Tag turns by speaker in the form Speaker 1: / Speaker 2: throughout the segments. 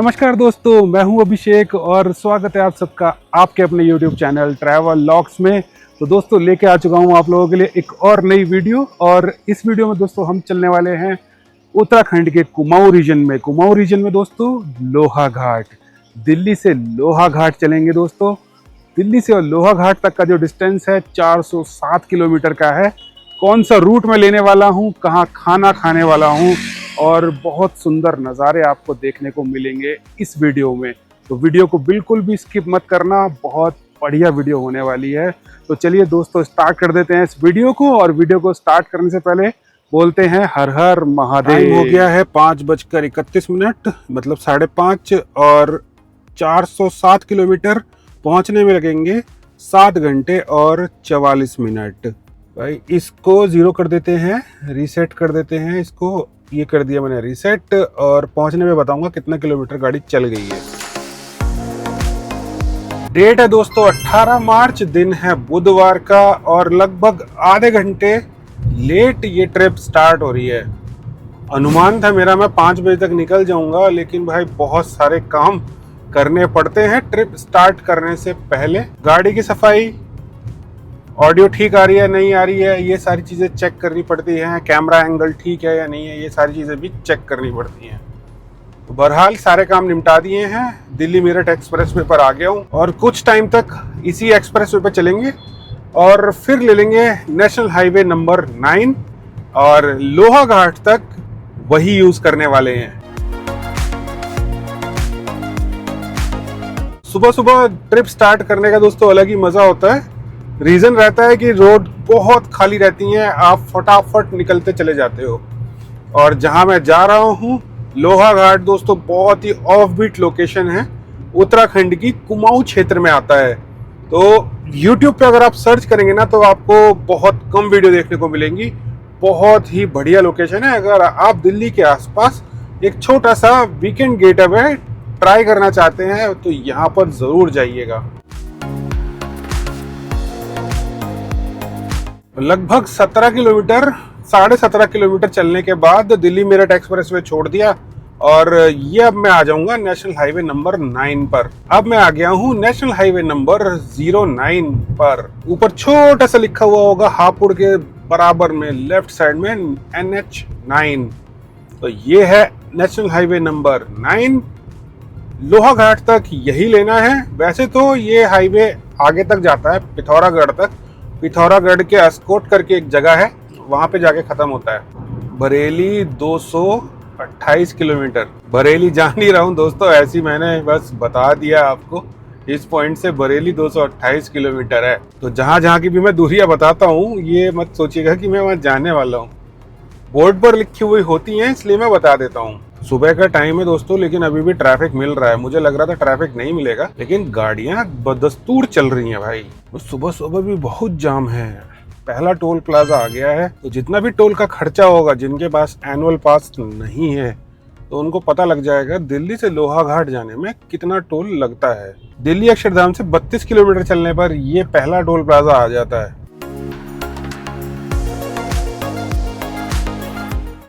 Speaker 1: नमस्कार दोस्तों, मैं हूं अभिषेक और स्वागत है आप सबका आपके अपने YouTube चैनल ट्रैवल लॉग्स में। तो दोस्तों लेके आ चुका हूं आप लोगों के लिए एक और नई वीडियो। और इस वीडियो में दोस्तों हम चलने वाले हैं उत्तराखंड के कुमाऊं रीजन में। कुमाऊं रीजन में दोस्तों लोहा घाट, दिल्ली से लोहा घाट चलेंगे दोस्तों। दिल्ली से लोहा घाट तक का जो डिस्टेंस है 407 किलोमीटर का है। कौन सा रूट मैं लेने वाला हूँ, कहाँ खाना खाने वाला हूँ और बहुत सुंदर नज़ारे आपको देखने को मिलेंगे इस वीडियो में। तो वीडियो को बिल्कुल भी स्किप मत करना, बहुत बढ़िया वीडियो होने वाली है। तो चलिए दोस्तों स्टार्ट कर देते हैं इस वीडियो को। और वीडियो को स्टार्ट करने से पहले बोलते हैं हर हर महादेव। टाइम हो गया है 5:31, मतलब 5:30, और 407 किलोमीटर पहुंचने में लगेंगे 7 घंटे और 44 मिनट। भाई इसको 0 कर देते हैं, रीसेट कर देते हैं इसको। ये कर दिया मैंने रीसेट, और पहुंचने में बताऊंगा कितना किलोमीटर गाड़ी चल गई है। डेट है दोस्तों 18 मार्च, दिन है बुधवार का, और लगभग आधे घंटे लेट ये ट्रिप स्टार्ट हो रही है। अनुमान था मेरा मैं 5 बजे तक निकल जाऊंगा, लेकिन भाई बहुत सारे काम करने पड़ते हैं ट्रिप स्टार्ट करने से पहले। गाड़ी की सफाई, ऑडियो ठीक आ रही है नहीं आ रही है, ये सारी चीज़ें चेक करनी पड़ती हैं। कैमरा एंगल ठीक है या नहीं है, ये सारी चीज़ें भी चेक करनी पड़ती हैं। तो बहरहाल सारे काम निपटा दिए हैं। दिल्ली मेरठ एक्सप्रेस वे पर आ गया हूँ, और कुछ टाइम तक इसी एक्सप्रेस वे पर चलेंगे और फिर ले लेंगे नेशनल हाईवे नंबर 9, और लोहा घाट तक वही यूज़ करने वाले हैं। सुबह सुबह ट्रिप स्टार्ट करने का दोस्तों अलग ही मज़ा होता है। रीज़न रहता है कि रोड बहुत खाली रहती हैं, आप फटाफट निकलते चले जाते हो। और जहां मैं जा रहा हूं लोहा घाट दोस्तों बहुत ही ऑफ बीट लोकेशन है, उत्तराखंड की कुमाऊं क्षेत्र में आता है। तो YouTube पे अगर आप सर्च करेंगे ना तो आपको बहुत कम वीडियो देखने को मिलेंगी। बहुत ही बढ़िया लोकेशन है। अगर आप दिल्ली के आसपास एक छोटा सा वीकेंड गेटअवे ट्राई करना चाहते हैं तो यहाँ पर ज़रूर जाइएगा। लगभग 17 किलोमीटर, 17.5 किलोमीटर चलने के बाद दिल्ली मेरठ एक्सप्रेस वे छोड़ दिया, और ये अब मैं आ जाऊंगा नेशनल हाईवे नंबर 9 पर। अब मैं आ गया हूँ नेशनल हाईवे नंबर 09 पर। ऊपर छोटा सा लिखा हुआ होगा हापुड़ के बराबर में लेफ्ट साइड में NH9। तो ये है नेशनल हाईवे नंबर 9। लोहा घाट तक यही लेना है। वैसे तो ये हाईवे आगे तक जाता है पिथौरागढ़ तक। पिथौरागढ़ के अस्कोट करके एक जगह है, वहां पे जाके खत्म होता है। बरेली 228 किलोमीटर। बरेली जा नहीं रहा हूँ दोस्तों, ऐसी मैंने बस बता दिया आपको। इस पॉइंट से बरेली 228 किलोमीटर है। तो जहां जहां की भी मैं दूरियां बताता हूँ ये मत सोचिएगा कि मैं वहां जाने वाला हूँ। बोर्ड पर लिखी हुई होती हैं इसलिए मैं बता देता हूँ। सुबह का टाइम है दोस्तों, लेकिन अभी भी ट्रैफिक मिल रहा है। मुझे लग रहा था ट्रैफिक नहीं मिलेगा, लेकिन गाड़ियां बदस्तूर चल रही हैं भाई। तो सुबह सुबह भी बहुत जाम है। पहला टोल प्लाजा आ गया है, तो जितना भी टोल का खर्चा होगा, जिनके पास एनुअल पास नहीं है तो उनको पता लग जाएगा दिल्ली से लोहा घाट जाने में कितना टोल लगता है। दिल्ली अक्षरधाम से 32 किलोमीटर चलने पर ये पहला टोल प्लाजा आ जाता है।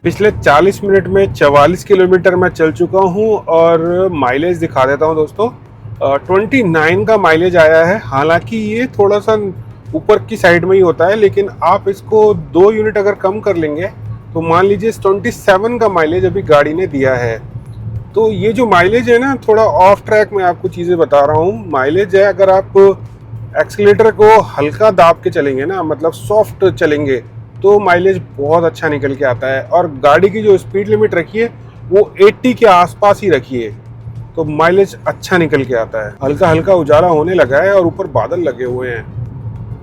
Speaker 1: पिछले 40 मिनट में 44 किलोमीटर मैं चल चुका हूँ, और माइलेज दिखा देता हूँ दोस्तों। 29 का माइलेज आया है। हालांकि ये थोड़ा सा ऊपर की साइड में ही होता है, लेकिन आप इसको 2 यूनिट अगर कम कर लेंगे तो मान लीजिए 27 का माइलेज अभी गाड़ी ने दिया है। तो ये जो माइलेज है ना, थोड़ा ऑफ ट्रैक में आपको चीज़ें बता रहा हूँ। माइलेज है, अगर आप एक्सीलेटर को हल्का दाब के चलेंगे ना, मतलब सॉफ्ट चलेंगे, तो माइलेज बहुत अच्छा निकल के आता है। और गाड़ी की जो स्पीड लिमिट रखी है वो 80 के आसपास ही रखी है, तो माइलेज अच्छा निकल के आता है। हल्का हल्का उजाला होने लगा है और ऊपर बादल लगे हुए हैं,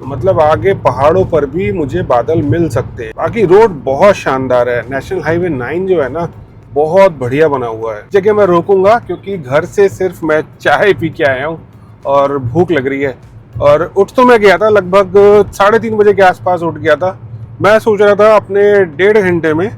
Speaker 1: तो मतलब आगे पहाड़ों पर भी मुझे बादल मिल सकते हैं। बाकी रोड बहुत शानदार है। नेशनल हाईवे 9 जो है ना, बहुत बढ़िया बना हुआ है। जगह मैं रोकूंगा क्योंकि घर से सिर्फ मैं चाय पी के आया हूँ और भूख लग रही है। और उठ तो मैं गया था, लगभग 3:30 बजे के आसपास उठ गया था। मैं सोच रहा था अपने 1.5 घंटे में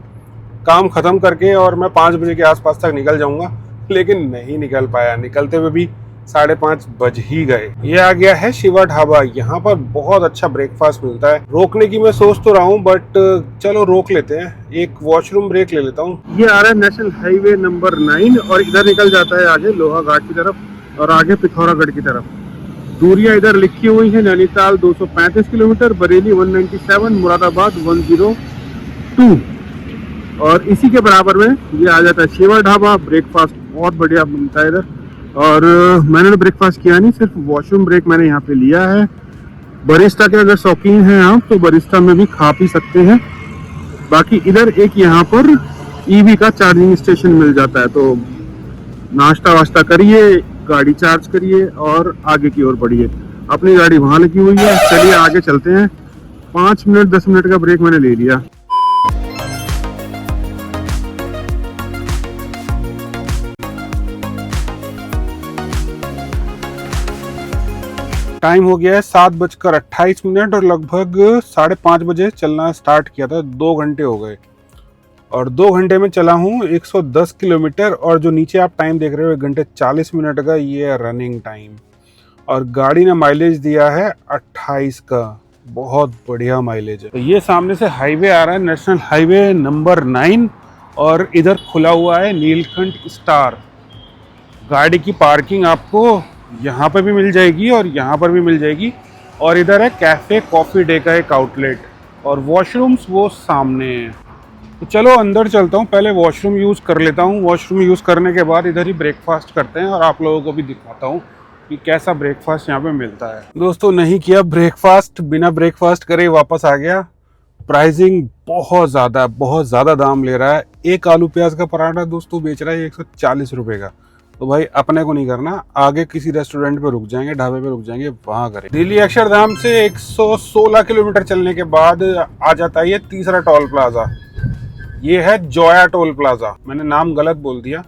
Speaker 1: काम ख़त्म करके और मैं 5 बजे के आसपास तक निकल जाऊंगा, लेकिन नहीं निकल पाया। निकलते हुए भी 5:30 बज ही गए। ये आ गया है शिवा ढाबा। यहाँ पर बहुत अच्छा ब्रेकफास्ट मिलता है। रोकने की मैं सोच तो रहा हूँ, बट चलो रोक लेते हैं, एक वॉशरूम ब्रेक ले लेता हूँ। ये आ रहा है नेशनल हाईवे नंबर 9 और इधर निकल जाता है आगे लोहा घाट की तरफ और आगे पिथौरागढ़ की तरफ। दूरियां इधर लिखी हुई है, नैनीताल 235 किलोमीटर, बरेली 197, मुरादाबाद 102 और इसी के बराबर में ये आ जाता है शिवा ढाबा। ब्रेकफास्ट बहुत बढ़िया मिलता है इधर। और मैंने तो ब्रेकफास्ट किया नहीं, सिर्फ वॉशरूम ब्रेक मैंने यहाँ पे लिया है। बरिस्टा के अगर शौकीन हैं आप तो बरिस्टा में भी खा पी सकते हैं। बाकी इधर एक यहाँ पर ईवी का चार्जिंग स्टेशन मिल जाता है, तो नाश्ता वाश्ता करिए, गाड़ी चार्ज करिए और आगे की ओर बढ़िए। अपनी गाड़ी वहाँ लगी हुई है। चलिए आगे चलते हैं। 5 मिनट 10 मिनट का ब्रेक मैंने ले लिया। टाइम हो गया है 7:28 और लगभग 5:30 बजे चलना स्टार्ट किया था। 2 घंटे हो गए और 2 घंटे में चला हूँ 110 किलोमीटर। और जो नीचे आप टाइम देख रहे हो 1 घंटे 40 मिनट का, ये है रनिंग टाइम। और गाड़ी ने माइलेज दिया है 28 का, बहुत बढ़िया माइलेज है। तो ये सामने से हाईवे आ रहा है, नेशनल हाईवे नंबर 9 और इधर खुला हुआ है नीलकंठ स्टार। गाड़ी की पार्किंग आपको यहाँ पर भी मिल जाएगी और यहाँ पर भी मिल जाएगी। और इधर है कैफे कॉफ़ी डे का एक आउटलेट और वॉशरूम्स वो सामने हैं। तो चलो अंदर चलता हूँ, पहले वॉशरूम यूज़ कर लेता हूँ। वॉशरूम यूज़ करने के बाद इधर ही ब्रेकफास्ट करते हैं और आप लोगों को भी दिखाता हूँ कि कैसा ब्रेकफास्ट यहाँ पे मिलता है। दोस्तों नहीं किया ब्रेकफास्ट, बिना ब्रेकफास्ट करे वापस आ गया। प्राइसिंग बहुत ज़्यादा दाम ले रहा है। एक आलू प्याज का पराठा दोस्तों बेच रहा है 140 रुपये का। तो भाई अपने को नहीं करना, आगे किसी रेस्टोरेंट पे रुक जाएंगे, ढाबे पे रुक जाएंगे, वहां करें। दिल्ली अक्षरधाम से 116 किलोमीटर चलने के बाद आ जाता है ये तीसरा टोल प्लाजा। ये है जोया टोल प्लाजा, मैंने नाम गलत बोल दिया,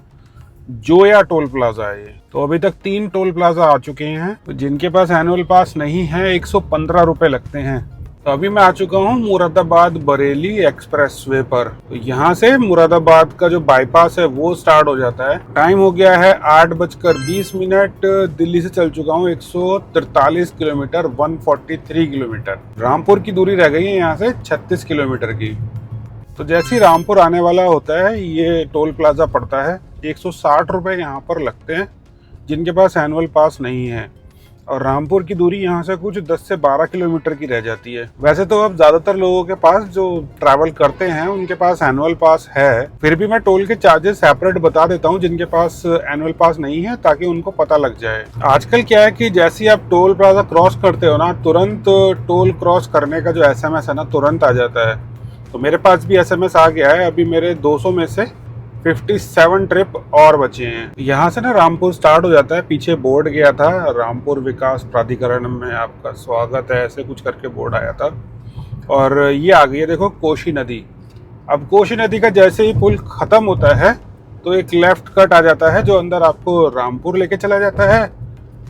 Speaker 1: जोया टोल प्लाजा है ये। तो अभी तक 3 टोल प्लाजा आ चुके हैं। तो जिनके पास एनुअल पास नहीं है 115 रुपए लगते हैं। तो अभी मैं आ चुका हूँ मुरादाबाद बरेली एक्सप्रेसवे पर। तो यहाँ से मुरादाबाद का जो बाईपास है वो स्टार्ट हो जाता है। टाइम हो गया है 8:20। दिल्ली से चल चुका हूँ 143 किलोमीटर, 143 किलोमीटर। रामपुर की दूरी रह गई है यहाँ से 36 किलोमीटर की। तो जैसे ही रामपुर आने वाला होता है ये टोल प्लाजा पड़ता है। 160 रुपये यहाँ पर लगते हैं जिनके पास एनुअल पास नहीं है। और रामपुर की दूरी यहाँ से कुछ 10 से 12 किलोमीटर की रह जाती है। वैसे तो अब ज़्यादातर लोगों के पास जो ट्रैवल करते हैं उनके पास एनुअल पास है, फिर भी मैं टोल के चार्जेस सेपरेट बता देता हूँ जिनके पास एनुअल पास नहीं है, ताकि उनको पता लग जाए। आजकल क्या है कि जैसे ही आप टोल प्लाजा क्रॉस करते हो ना, तुरंत टोल क्रॉस करने का जो SMS है ना तुरंत आ जाता है। तो मेरे पास भी SMS आ गया है। अभी मेरे 200 में से 57 ट्रिप और बचे हैं। यहाँ से ना रामपुर स्टार्ट हो जाता है। पीछे बोर्ड गया था, रामपुर विकास प्राधिकरण में आपका स्वागत है, ऐसे कुछ करके बोर्ड आया था। और ये आ गई है देखो कोशी नदी। अब कोशी नदी का जैसे ही पुल खत्म होता है तो एक लेफ्ट कट आ जाता है जो अंदर आपको रामपुर लेके चला जाता है।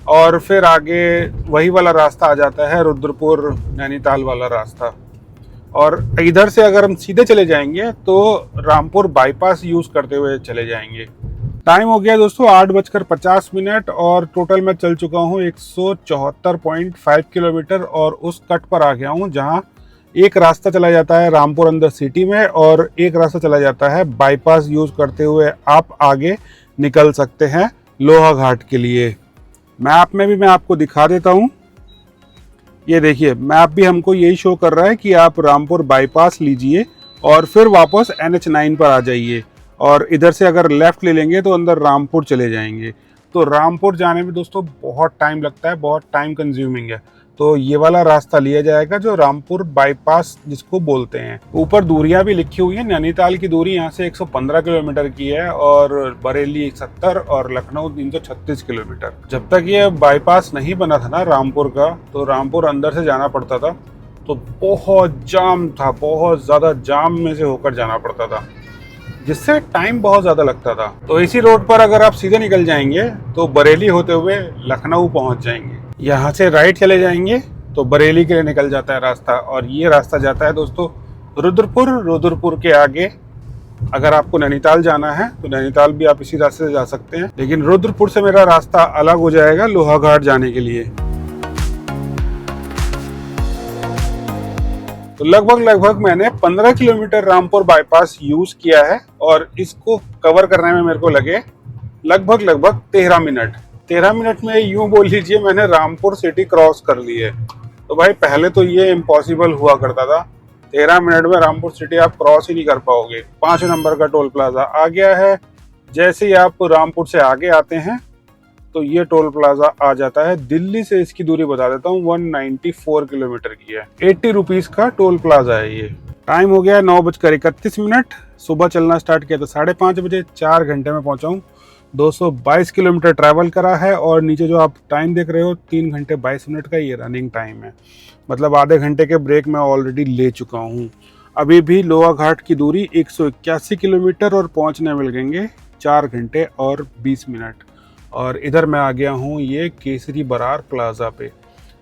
Speaker 1: और फिर आगे वही वाला रास्ता आ जाता है, रुद्रपुर नैनीताल वाला रास्ता। और इधर से अगर हम सीधे चले जाएंगे तो रामपुर बाईपास यूज करते हुए चले जाएंगे। टाइम हो गया दोस्तों 8:50 और टोटल मैं चल चुका हूँ 174.5 किलोमीटर। और उस कट पर आ गया हूँ जहाँ एक रास्ता चला जाता है रामपुर अंदर सिटी में और एक रास्ता चला जाता है बाईपास यूज करते हुए आप आगे निकल सकते हैं लोहा घाट के लिए। मैप में भी मैं आपको दिखा देता हूँ। ये देखिए मैप भी हमको यही शो कर रहा है कि आप रामपुर बाईपास लीजिए और फिर वापस NH9 पर आ जाइए। और इधर से अगर लेफ्ट ले लेंगे तो अंदर रामपुर चले जाएंगे। तो रामपुर जाने में दोस्तों बहुत टाइम लगता है, बहुत टाइम कंज्यूमिंग है। तो ये वाला रास्ता लिया जाएगा जो रामपुर बाईपास जिसको बोलते हैं। ऊपर दूरियां भी लिखी हुई है। नैनीताल की दूरी यहाँ से 115 किलोमीटर की है और बरेली 70 और लखनऊ 336 किलोमीटर। जब तक ये बाईपास नहीं बना था ना रामपुर का, तो रामपुर अंदर से जाना पड़ता था। तो बहुत जाम था, बहुत ज़्यादा जाम में से होकर जाना पड़ता था, जिससे टाइम बहुत ज़्यादा लगता था। तो इसी रोड पर अगर आप सीधे निकल जाएंगे तो बरेली होते हुए लखनऊ पहुँच जाएंगे। यहाँ से राइट चले जाएंगे तो बरेली के लिए निकल जाता है रास्ता। और ये रास्ता जाता है दोस्तों रुद्रपुर। रुद्रपुर के आगे अगर आपको नैनीताल जाना है तो नैनीताल भी आप इसी रास्ते से जा सकते हैं, लेकिन रुद्रपुर से मेरा रास्ता अलग हो जाएगा लोहाघाट जाने के लिए। तो लगभग मैंने 15 किलोमीटर रामपुर बाईपास यूज किया है और इसको कवर करने में मेरे को लगे लगभग 13 मिनट। 13 मिनट में यूं बोल लीजिए मैंने रामपुर सिटी क्रॉस कर ली है। तो भाई पहले तो ये इम्पॉसिबल हुआ करता था, 13 मिनट में रामपुर सिटी आप क्रॉस ही नहीं कर पाओगे। 5 नंबर का टोल प्लाजा आ गया है। जैसे ही आप रामपुर से आगे आते हैं तो ये टोल प्लाजा आ जाता है। दिल्ली से इसकी दूरी बता देता हूँ, 194 किलोमीटर की है। 80 रुपीज का टोल प्लाजा है ये। टाइम हो गया 9:31। सुबह चलना स्टार्ट किया तो 5:30 बजे, 4 घंटे में पहुंचा हूँ। 222 किलोमीटर ट्रैवल करा है और नीचे जो आप टाइम देख रहे हो 3 घंटे 22 मिनट का ये रनिंग टाइम है। मतलब आधे घंटे के ब्रेक मैं ऑलरेडी ले चुका हूँ। अभी भी लोहाघाट की दूरी 181 किलोमीटर और पहुँचने में लगेंगे 4 घंटे और 20 मिनट। और इधर मैं आ गया हूँ ये केसरी बरार प्लाजा पे।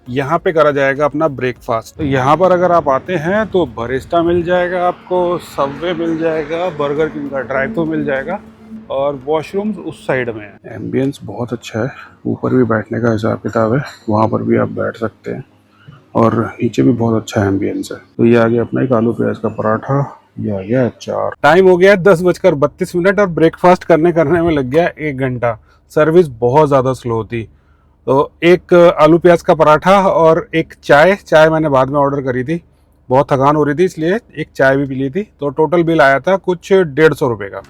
Speaker 1: यहाँ पे करा जाएगा अपना ब्रेकफास्ट। तो यहाँ पर अगर आप आते हैं तो बरिस्टा मिल जाएगा आपको, सबवे मिल जाएगा, बर्गर किंग का ड्राइव थ्रू मिल जाएगा और वॉशरूम्स उस साइड में है। एम्बियंस बहुत अच्छा है, ऊपर भी बैठने का हिसाब किताब है, वहाँ पर भी आप बैठ सकते हैं और नीचे भी बहुत अच्छा एम्बियंस है। तो ये आ गया अपना एक आलू प्याज का पराठा, ये आ गया अचार। टाइम हो गया 10:32 और ब्रेकफास्ट करने में लग गया 1 घंटा। सर्विस बहुत ज़्यादा स्लो थी। तो एक आलू प्याज का पराठा और एक चाय मैंने बाद में ऑर्डर करी थी, बहुत थकान हो रही थी इसलिए एक चाय भी पी ली थी। तो टोटल बिल आया था कुछ 150 रुपये का।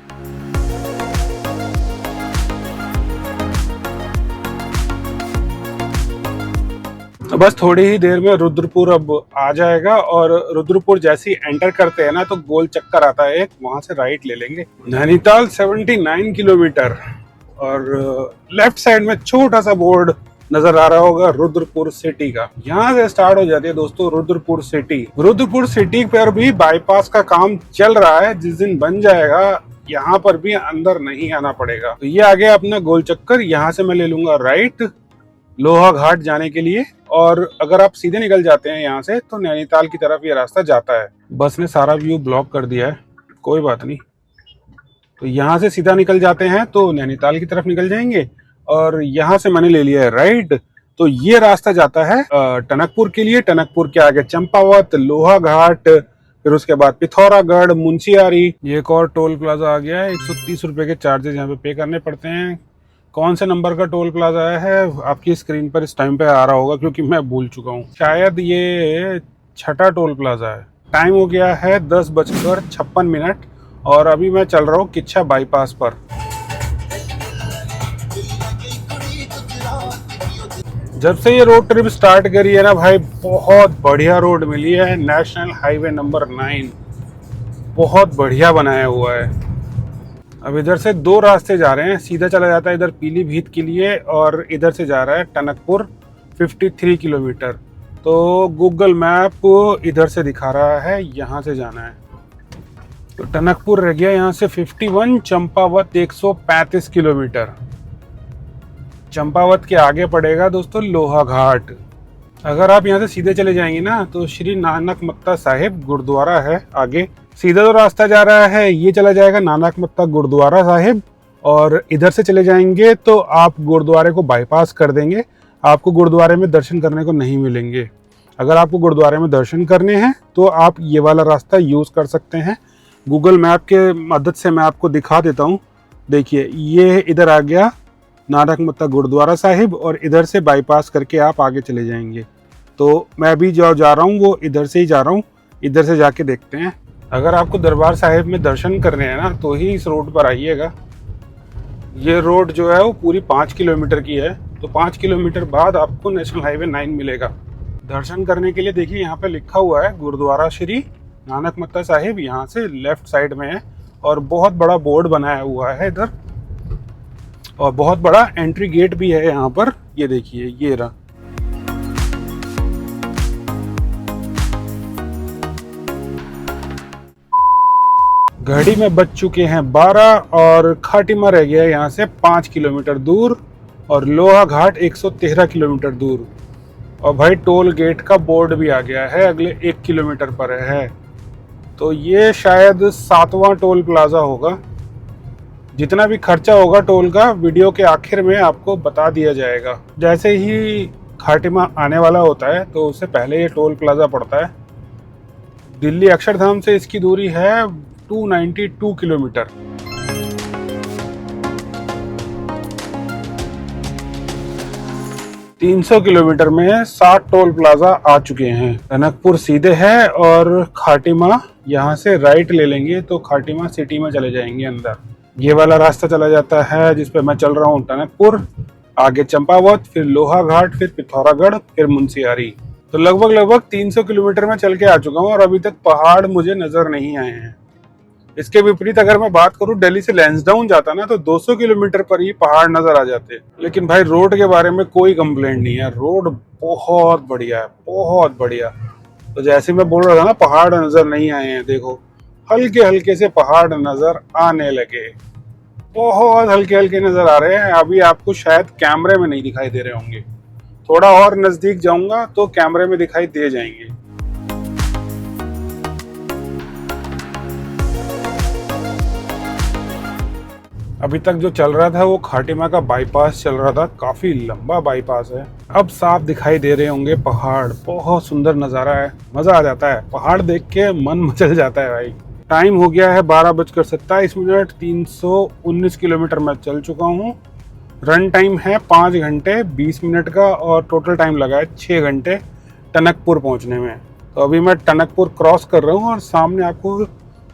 Speaker 1: तो बस थोड़ी ही देर में रुद्रपुर अब आ जाएगा और रुद्रपुर जैसे ही एंटर करते हैं ना तो गोल चक्कर आता है एक, वहां से राइट ले लेंगे। नैनीताल 79 किलोमीटर और लेफ्ट साइड में छोटा सा बोर्ड नजर आ रहा होगा रुद्रपुर सिटी का। यहाँ से स्टार्ट हो जाती है दोस्तों रुद्रपुर सिटी। रुद्रपुर सिटी पर भी बाईपास का काम चल रहा है, जिस दिन बन जाएगा यहाँ पर भी अंदर नहीं आना पड़ेगा। तो ये आ गया अपना गोल चक्कर। यहाँ से मैं ले लूंगा राइट लोहाघाट जाने के लिए और अगर आप सीधे निकल जाते हैं यहाँ से तो नैनीताल की तरफ ये रास्ता जाता है। बस ने सारा व्यू ब्लॉक कर दिया है, कोई बात नहीं। तो यहाँ से सीधा निकल जाते हैं तो नैनीताल की तरफ निकल जाएंगे और यहाँ से मैंने ले लिया है राइट। तो ये रास्ता जाता है टनकपुर के लिए। टनकपुर के आगे चंपावत, लोहाघाट, फिर उसके बाद पिथौरागढ़, मुंशियारी। ये एक और टोल प्लाजा आ गया है। 130 रुपए के चार्जेस यहाँ पे करने पड़ते हैं। कौन से नंबर का टोल प्लाजा है आपकी स्क्रीन पर इस टाइम पे आ रहा होगा क्योंकि मैं भूल चुका हूँ। शायद ये 6ठा टोल प्लाजा है। टाइम हो गया है 10:56 और अभी मैं चल रहा हूँ किच्छा बाईपास पर। जब से ये रोड ट्रिप स्टार्ट करी है ना भाई, बहुत बढ़िया रोड मिली है। नेशनल हाईवे नंबर 9 बहुत बढ़िया बनाया हुआ है। अब इधर से 2 रास्ते जा रहे हैं, सीधा चला जाता है इधर पीलीभीत के लिए और इधर से जा रहा है टनकपुर 53 किलोमीटर। तो गूगल मैप इधर से दिखा रहा है यहाँ से जाना है। तो टनकपुर रह गया यहाँ से 51, चंपावत 135 किलोमीटर। चंपावत के आगे पड़ेगा दोस्तों लोहाघाट। अगर आप यहाँ से सीधे चले जाएंगे ना तो श्री नानक मत्ता साहिब गुरुद्वारा है आगे। सीधा जो रास्ता जा रहा है ये चला जाएगा नानक मत्ता गुरुद्वारा साहिब और इधर से चले जाएंगे तो आप गुरुद्वारे को बाईपास कर देंगे। आपको गुरुद्वारे में दर्शन करने को नहीं मिलेंगे। अगर आपको गुरुद्वारे में दर्शन करने हैं तो आप ये वाला रास्ता यूज़ कर सकते हैं। गूगल मैप के मदद से मैं आपको दिखा देता हूँ। देखिए ये इधर आ गया नानक मत्ता गुरुद्वारा साहिब और इधर से बाईपास करके आप आगे चले जाएंगे। तो मैं अभी जो जा रहा हूँ वो इधर से ही जा रहा हूँ, इधर से जाके देखते हैं। अगर आपको दरबार साहिब में दर्शन करने हैं ना तो ही इस रोड पर आइएगा। ये रोड जो है वो पूरी 5 किलोमीटर की है। तो 5 किलोमीटर बाद आपको नेशनल हाईवे 9 मिलेगा। दर्शन करने के लिए देखिए यहाँ पे लिखा हुआ है गुरुद्वारा श्री नानक मत्ता साहिब, यहाँ से लेफ्ट साइड में है और बहुत बड़ा बोर्ड बनाया हुआ है इधर और बहुत बड़ा एंट्री गेट भी है यहाँ पर। ये देखिए ये रहा। घड़ी में बज चुके हैं 12 और खाटिमा रह गया यहाँ से 5 किलोमीटर दूर और लोहाघाट 113 किलोमीटर दूर। और भाई टोल गेट का बोर्ड भी आ गया है, अगले 1 किलोमीटर पर है। तो ये शायद 7वां टोल प्लाजा होगा। जितना भी खर्चा होगा टोल का वीडियो के आखिर में आपको बता दिया जाएगा। जैसे ही खाटिमा आने वाला होता है तो उससे पहले ये टोल प्लाजा पड़ता है। दिल्ली अक्षरधाम से इसकी दूरी है 292 किलोमीटर। तीन 300 किलोमीटर में 60 टोल प्लाजा आ चुके हैं। टनकपुर सीधे है और खाटिमा यहाँ से राइट ले लेंगे तो खाटिमा सिटी में चले जाएंगे अंदर। ये वाला रास्ता चला जाता है जिसपे मैं चल रहा हूँ टनकपुर, आगे चंपावत, फिर लोहा घाट, फिर पिथौरागढ़, फिर मुंशियारी। तो लगभग 300 किलोमीटर में चल के आ चुका हूँ और अभी तक पहाड़ मुझे नजर नहीं आए हैं। इसके विपरीत अगर मैं बात करूं दिल्ली से लैंसडाउन जाता ना तो 200 किलोमीटर पर ही पहाड़ नजर आ जाते। लेकिन भाई रोड के बारे में कोई कंप्लेंट नहीं है, रोड बहुत बढ़िया है, बहुत बढ़िया। तो जैसे मैं बोल रहा था ना पहाड़ नजर नहीं आए हैं, देखो हल्के हल्के से पहाड़ नजर आने लगे, बहुत हल्के हल्के नजर आ रहे हैं। अभी आपको शायद कैमरे में नहीं दिखाई दे रहे होंगे, थोड़ा और नजदीक जाऊंगा तो कैमरे में दिखाई दे जाएंगे। अभी तक जो चल रहा था वो खाटिमा का बाईपास चल रहा था, काफी लंबा बाईपास है। अब साफ दिखाई दे रहे होंगे पहाड़, बहुत सुंदर नजारा है, मजा आ जाता है, पहाड़ देख के मन मचल जाता है भाई। टाइम हो गया है 12:27, 319 किलोमीटर मैं चल चुका हूँ। रन टाइम है 5 घंटे 20 मिनट का और टोटल टाइम लगा है 6 घंटे टनकपुर पहुंचने में। तो अभी मैं टनकपुर क्रॉस कर रहा हूँ और सामने आपको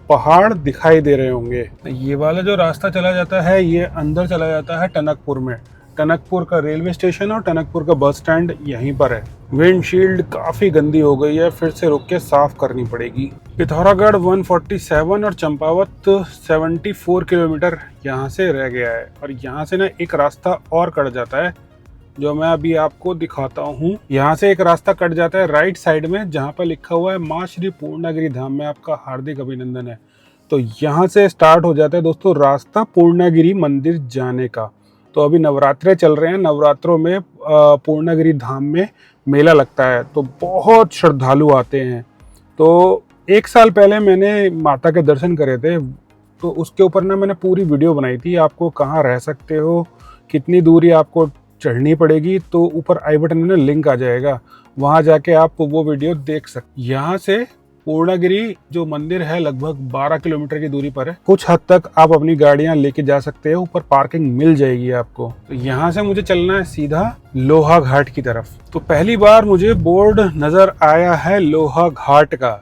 Speaker 1: पहाड़ दिखाई दे रहे होंगे। ये वाला जो रास्ता चला जाता है ये अंदर चला जाता है टनकपुर में। टनकपुर का रेलवे स्टेशन और टनकपुर का बस स्टैंड यहीं पर है। विंडशील्ड काफी गंदी हो गई है, फिर से रुक के साफ करनी पड़ेगी। पिथौरागढ़ 147 और चंपावत 74 किलोमीटर यहाँ से रह गया है। और यहाँ से ना एक रास्ता और कट जाता है जो मैं अभी आपको दिखाता हूँ। यहाँ से एक रास्ता कट जाता है राइट साइड में जहाँ पर लिखा हुआ है माँ श्री पूर्णागिरी धाम में आपका हार्दिक अभिनंदन है। तो यहाँ से स्टार्ट हो जाता है दोस्तों रास्ता पूर्णागिरी मंदिर जाने का। तो अभी नवरात्रे चल रहे हैं, नवरात्रों में पूर्णागिरी धाम में मेला लगता है तो बहुत श्रद्धालु आते हैं। तो 1 साल पहले मैंने माता के दर्शन करे थे तो उसके ऊपर ना मैंने पूरी वीडियो बनाई थी, आपको कहाँ रह सकते हो, कितनी दूरी आपको चढ़नी पड़ेगी, तो ऊपर आई बटन में लिंक आ जाएगा, वहां जाके आप वो वीडियो देख सकते। यहाँ से पूर्णागिरी जो मंदिर है लगभग 12 किलोमीटर की दूरी पर है। कुछ हद तक आप अपनी गाड़ियां लेके जा सकते हो, ऊपर पार्किंग मिल जाएगी आपको। तो यहाँ से मुझे चलना है सीधा लोहा घाट की तरफ। तो पहली बार मुझे बोर्ड नजर आया है लोहा घाट का,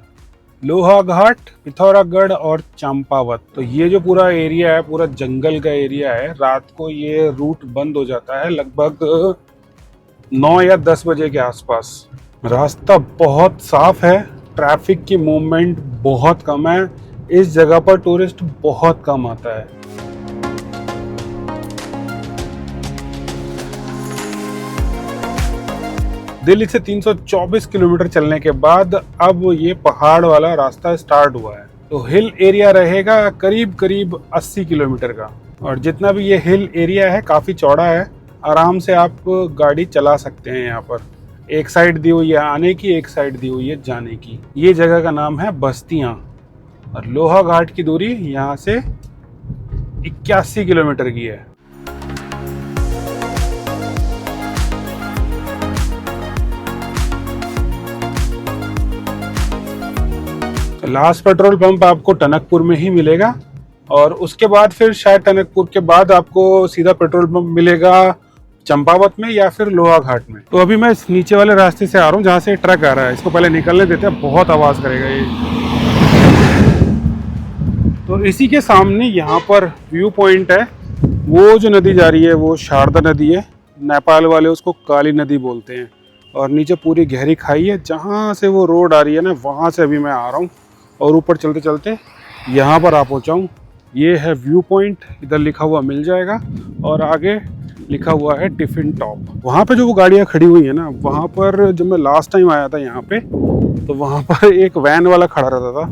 Speaker 1: लोहा घाट, पिथौरागढ़ और चंपावत। तो ये जो पूरा एरिया है पूरा जंगल का एरिया है। रात को ये रूट बंद हो जाता है लगभग 9 या 10 बजे के आसपास। रास्ता बहुत साफ है, ट्रैफिक की मूवमेंट बहुत कम है, इस जगह पर टूरिस्ट बहुत कम आता है। दिल्ली से 324 किलोमीटर चलने के बाद अब ये पहाड़ वाला रास्ता स्टार्ट हुआ है। तो हिल एरिया रहेगा करीब 80 किलोमीटर का। और जितना भी ये हिल एरिया है काफ़ी चौड़ा है, आराम से आप गाड़ी चला सकते हैं। यहाँ पर एक साइड दी हुई है आने की, एक साइड दी हुई है जाने की। ये जगह का नाम है बस्तियाँ और लोहा घाट की दूरी यहाँ से 81 किलोमीटर की है। लास्ट पेट्रोल पंप आपको टनकपुर में ही मिलेगा और उसके बाद फिर शायद टनकपुर के बाद आपको सीधा पेट्रोल पंप मिलेगा चंपावत में या फिर लोहा घाट में। तो अभी मैं इस नीचे वाले रास्ते से आ रहा हूँ जहाँ से ट्रक आ रहा है, इसको पहले निकलने देते हैं, बहुत आवाज करेगा ये। तो इसी के सामने यहाँ पर व्यू पॉइंट है। वो जो नदी जा रही है वो शारदा नदी है, नेपाल वाले उसको काली नदी बोलते हैं। और नीचे पूरी गहरी खाई है, जहाँ से वो रोड आ रही है ना वहाँ से अभी मैं आ रहा हूँ। और ऊपर चलते चलते यहाँ पर आ पहुँचा हूँ। ये है व्यू पॉइंट, इधर लिखा हुआ मिल जाएगा और आगे लिखा हुआ है टिफिन टॉप। वहाँ पे जो वो गाड़ियाँ खड़ी हुई है ना, वहाँ पर जब मैं लास्ट टाइम आया था यहाँ पे तो वहाँ पर एक वैन वाला खड़ा रहता था,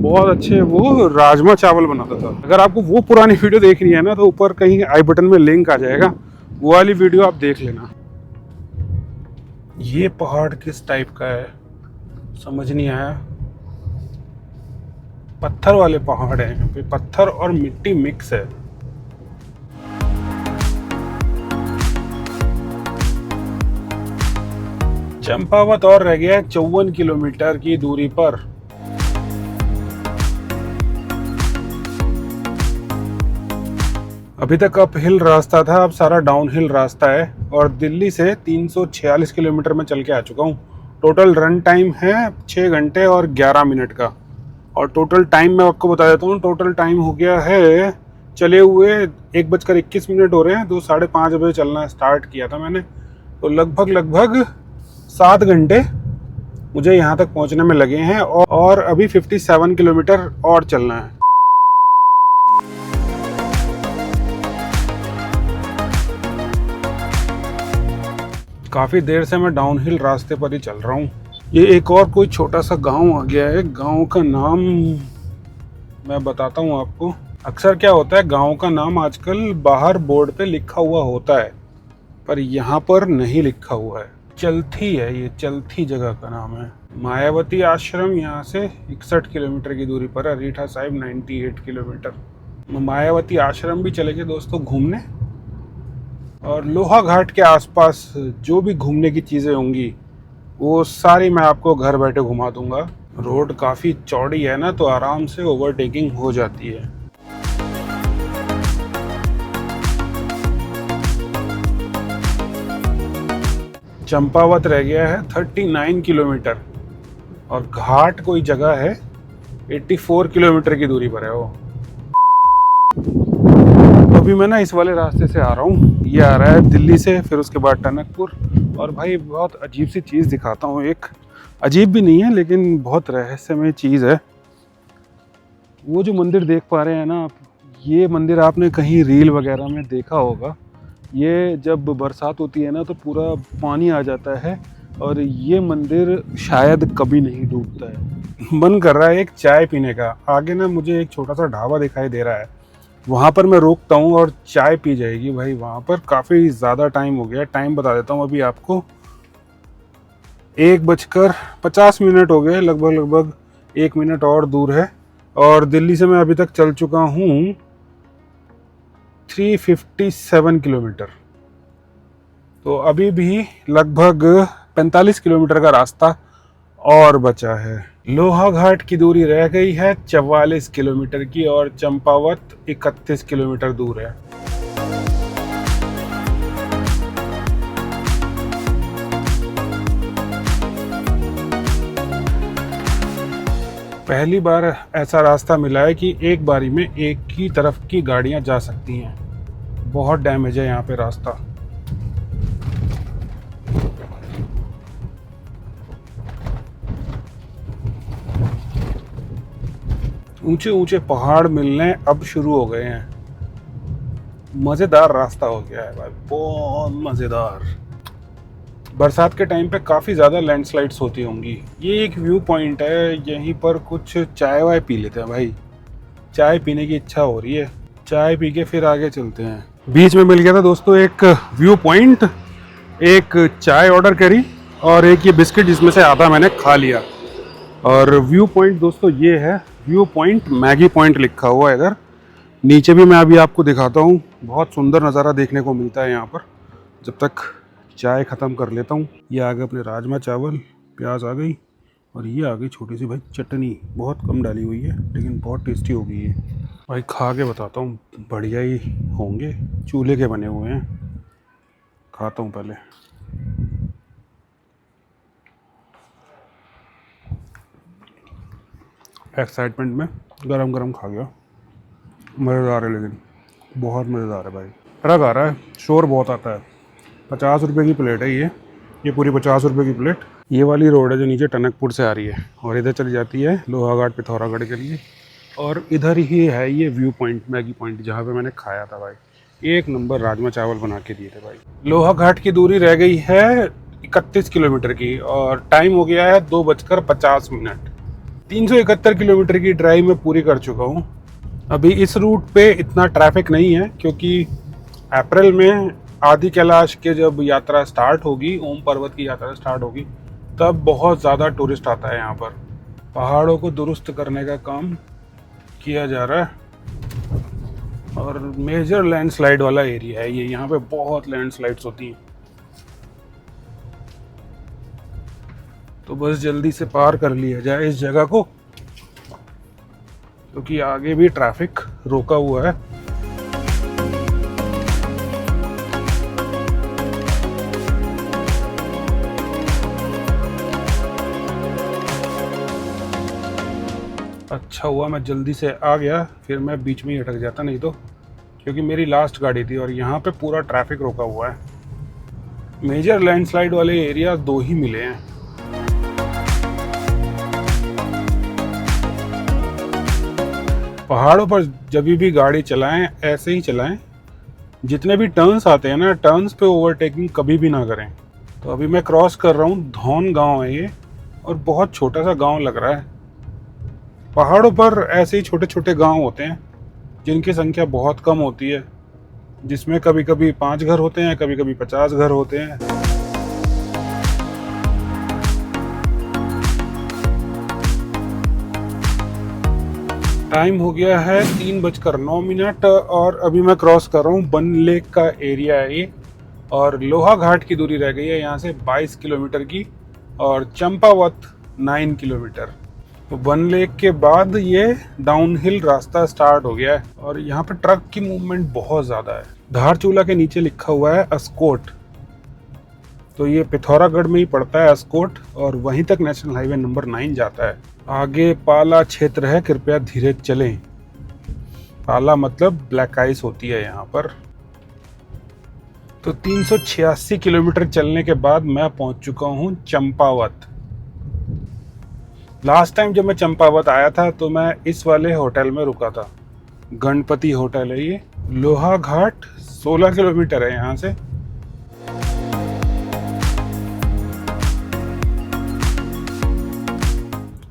Speaker 1: बहुत अच्छे वो राजमा चावल बनाता था। अगर आपको वो पुरानी वीडियो देखनी है ना तो ऊपर कहीं आई बटन में लिंक आ जाएगा, वो वाली वीडियो आप देख लेना। ये पहाड़ किस टाइप का है समझ नहीं आया। पत्थर वाले पहाड़ हैं यहाँ पे, पत्थर और मिट्टी मिक्स है। चंपावत और रह गया है 54 किलोमीटर की दूरी पर। अभी तक अप हिल रास्ता था, अब सारा डाउन हिल रास्ता है और दिल्ली से 346 किलोमीटर में चल के आ चुका हूँ। टोटल रन टाइम है 6 घंटे और 11 मिनट का। और टोटल टाइम मैं आपको बता देता हूँ, टोटल टाइम हो गया है चले हुए 1:21 हो रहे हैं। 5:30 बजे चलना स्टार्ट किया था मैंने, तो लगभग 7 घंटे मुझे यहाँ तक पहुँचने में लगे हैं और अभी 57 किलोमीटर और चलना है। काफ़ी देर से मैं डाउनहिल रास्ते पर ही चल रहा हूँ। ये एक और कोई छोटा सा गांव आ गया है। गांव का नाम मैं बताता हूँ आपको। अक्सर क्या होता है, गांव का नाम आजकल बाहर बोर्ड पे लिखा हुआ होता है, पर यहाँ पर नहीं लिखा हुआ है। चलथी है, ये चलथी जगह का नाम है। मायावती आश्रम यहाँ से 61 किलोमीटर की दूरी पर है। रीठा साहिब 98 किलोमीटर। मायावती आश्रम भी चलेंगे दोस्तों घूमने, और लोहा घाट के आसपास जो भी घूमने की चीज़ें होंगी वो सारी मैं आपको घर बैठे घुमा दूंगा। रोड काफ़ी चौड़ी है ना, तो आराम से ओवरटेकिंग हो जाती है। चंपावत रह गया है 39 किलोमीटर और घाट कोई जगह है 84 किलोमीटर की दूरी पर है वो। अभी मैं ना इस वाले रास्ते से आ रहा हूँ। ये आ रहा है दिल्ली से, फिर उसके बाद टनकपुर। और भाई बहुत अजीब सी चीज़ दिखाता हूँ। एक अजीब भी नहीं है लेकिन बहुत रहस्यमय चीज़ है। वो जो मंदिर देख पा रहे हैं ना आप, ये मंदिर आपने कहीं रील वगैरह में देखा होगा। ये जब बरसात होती है ना तो पूरा पानी आ जाता है और ये मंदिर शायद कभी नहीं डूबता है। मन कर रहा है एक चाय पीने का। आगे ना मुझे एक छोटा सा ढाबा दिखाई दे रहा है, वहाँ पर मैं रोकता हूँ और चाय पी जाएगी भाई। वहाँ पर काफ़ी ज़्यादा टाइम हो गया। टाइम बता देता हूँ अभी आपको, 1:50 हो गए। लगभग 1 मिनट और दूर है और दिल्ली से मैं अभी तक चल चुका हूँ 357 किलोमीटर। तो अभी भी लगभग 45 किलोमीटर का रास्ता और बचा है। लोहा घाट की दूरी रह गई है 44 किलोमीटर की और चंपावत 31 किलोमीटर दूर है। पहली बार ऐसा रास्ता मिला है कि एक बारी में एक ही तरफ की गाड़ियां जा सकती हैं। बहुत डैमेज है यहाँ पे रास्ता। ऊंचे ऊंचे पहाड़ मिलने अब शुरू हो गए हैं। मज़ेदार रास्ता हो गया है भाई, बहुत मज़ेदार। बरसात के टाइम पे काफ़ी ज़्यादा लैंडस्लाइड्स होती होंगी। ये एक व्यू पॉइंट है, यहीं पर कुछ चाय वाय पी लेते हैं भाई। चाय पीने की इच्छा हो रही है, चाय पी के फिर आगे चलते हैं। बीच में मिल गया था दोस्तों एक व्यू पॉइंट, एक चाय ऑर्डर करी और एक ये बिस्किट जिसमें से आधा मैंने खा लिया। और व्यू पॉइंट दोस्तों ये है, व्यू पॉइंट मैगी पॉइंट लिखा हुआ है इधर। नीचे भी मैं अभी आपको दिखाता हूँ, बहुत सुंदर नज़ारा देखने को मिलता है यहाँ पर। जब तक चाय ख़त्म कर लेता हूँ। ये आ गए अपने राजमा चावल, प्याज आ गई और ये आ गई छोटी सी भाई चटनी। बहुत कम डाली हुई है लेकिन बहुत टेस्टी हो गई है भाई। खा के बताता हूँ, बढ़िया ही होंगे। चूल्हे के बने हुए हैं। खाता हूँ पहले। एक्साइटमेंट में गरम गरम खा गया। मज़ेदार है, लेकिन बहुत मज़ेदार है भाई। ट्रक आ रहा है, शोर बहुत आता है। 50 रुपये की प्लेट है ये पूरी 50 रुपये की प्लेट। ये वाली रोड है जो नीचे टनकपुर से आ रही है और इधर चली जाती है लोहाघाट पिथौरागढ़ के लिए। और इधर ही है ये व्यू पॉइंट, मैगी पॉइंट, जहाँ पे मैंने खाया था भाई। एक नंबर राजमा चावल बना के दिए थे भाई। लोहाघाट की दूरी रह गई है 31 किलोमीटर की और टाइम हो गया है 2:50। 371 किलोमीटर की ड्राइव मैं पूरी कर चुका हूँ। अभी इस रूट पे इतना ट्रैफिक नहीं है क्योंकि अप्रैल में आदि कैलाश के जब यात्रा स्टार्ट होगी, ओम पर्वत की यात्रा स्टार्ट होगी, तब बहुत ज़्यादा टूरिस्ट आता है यहाँ पर। पहाड़ों को दुरुस्त करने का काम किया जा रहा है और मेजर लैंडस्लाइड वाला एरिया है ये। यहाँ पे बहुत लैंडस्लाइड्स होती हैं, तो बस जल्दी से पार कर लिया जाए इस जगह को, क्योंकि आगे भी ट्रैफिक रोका हुआ है। अच्छा हुआ मैं जल्दी से आ गया, फिर मैं बीच में ही अटक जाता नहीं तो, क्योंकि मेरी लास्ट गाड़ी थी और यहाँ पे पूरा ट्रैफिक रोका हुआ है। मेजर लैंडस्लाइड वाले एरिया 2 ही मिले हैं। पहाड़ों पर जब भी गाड़ी चलाएं ऐसे ही चलाएं, जितने भी टर्न्स आते हैं ना, टर्न्स पे ओवरटेकिंग कभी भी ना करें। तो अभी मैं क्रॉस कर रहा हूँ, धौन गांव है ये और बहुत छोटा सा गांव लग रहा है। पहाड़ों पर ऐसे ही छोटे छोटे गांव होते हैं जिनकी संख्या बहुत कम होती है, जिसमें कभी कभी 5 घर होते हैं, कभी कभी 50 घर होते हैं। टाइम हो गया है 3:09 और अभी मैं क्रॉस कर रहा हूँ बन लेक का एरिया है ये, और लोहा घाट की दूरी रह गई है यहाँ से 22 किलोमीटर की, और चंपावत 9 किलोमीटर। तो बन लेक के बाद ये डाउनहिल रास्ता स्टार्ट हो गया है और यहाँ पे ट्रक की मूवमेंट बहुत ज़्यादा है। धारचूला के नीचे लिखा हुआ है अस्कोट, तो ये पिथौरागढ़ में ही पड़ता है अस्कोट, और वहीं तक नेशनल हाईवे नंबर 9 जाता है। आगे पाला क्षेत्र है, कृपया धीरे चलें। पाला मतलब ब्लैक आइस होती है यहाँ पर। तो 386 किलोमीटर चलने के बाद मैं पहुंच चुका हूँ चंपावत। लास्ट टाइम जब मैं चंपावत आया था तो मैं इस वाले होटल में रुका था, गणपति होटल है ये। लोहा घाट 16 किलोमीटर है यहाँ से।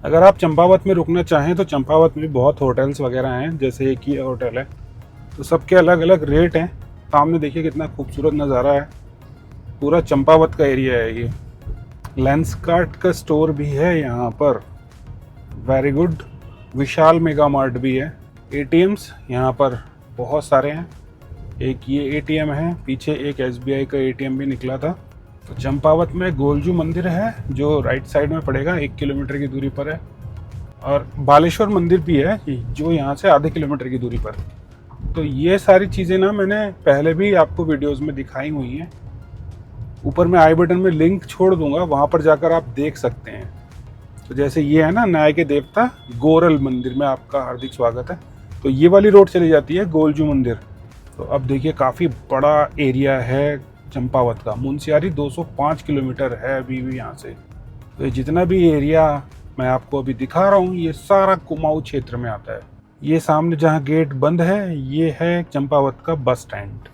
Speaker 1: अगर आप चंपावत में रुकना चाहें तो चंपावत में बहुत होटल्स वगैरह हैं, जैसे एक ही होटल है, तो सबके अलग अलग रेट हैं। सामने देखिए कितना खूबसूरत नज़ारा है, पूरा चंपावत का एरिया है ये। लेंसकार्ट का स्टोर भी है यहाँ पर, वेरी गुड। विशाल मेगा मार्ट भी है। एटीएम्स यहाँ पर बहुत सारे हैं, एक ये एटीएम है, पीछे एक एसबीआई का एटीएम भी निकला था। तो चंपावत में गोलजू मंदिर है जो राइट साइड में पड़ेगा, 1 किलोमीटर की दूरी पर है, और बालेश्वर मंदिर भी है जो यहाँ से आधे किलोमीटर की दूरी पर। तो ये सारी चीज़ें ना मैंने पहले भी आपको वीडियोस में दिखाई हुई हैं। ऊपर मैं आई बटन में लिंक छोड़ दूंगा, वहाँ पर जाकर आप देख सकते हैं। तो जैसे ये है ना, न्याय के देवता गोरल मंदिर में आपका हार्दिक स्वागत है। तो ये वाली रोड चली जाती है गोलजू मंदिर। तो अब देखिए काफ़ी बड़ा एरिया है चंपावत का। मुंशियारी 205 किलोमीटर है अभी भी यहाँ से। तो ये जितना भी एरिया मैं आपको अभी दिखा रहा हूँ ये सारा कुमाऊं क्षेत्र में आता है। ये सामने जहाँ गेट बंद है ये है चंपावत का बस स्टैंड।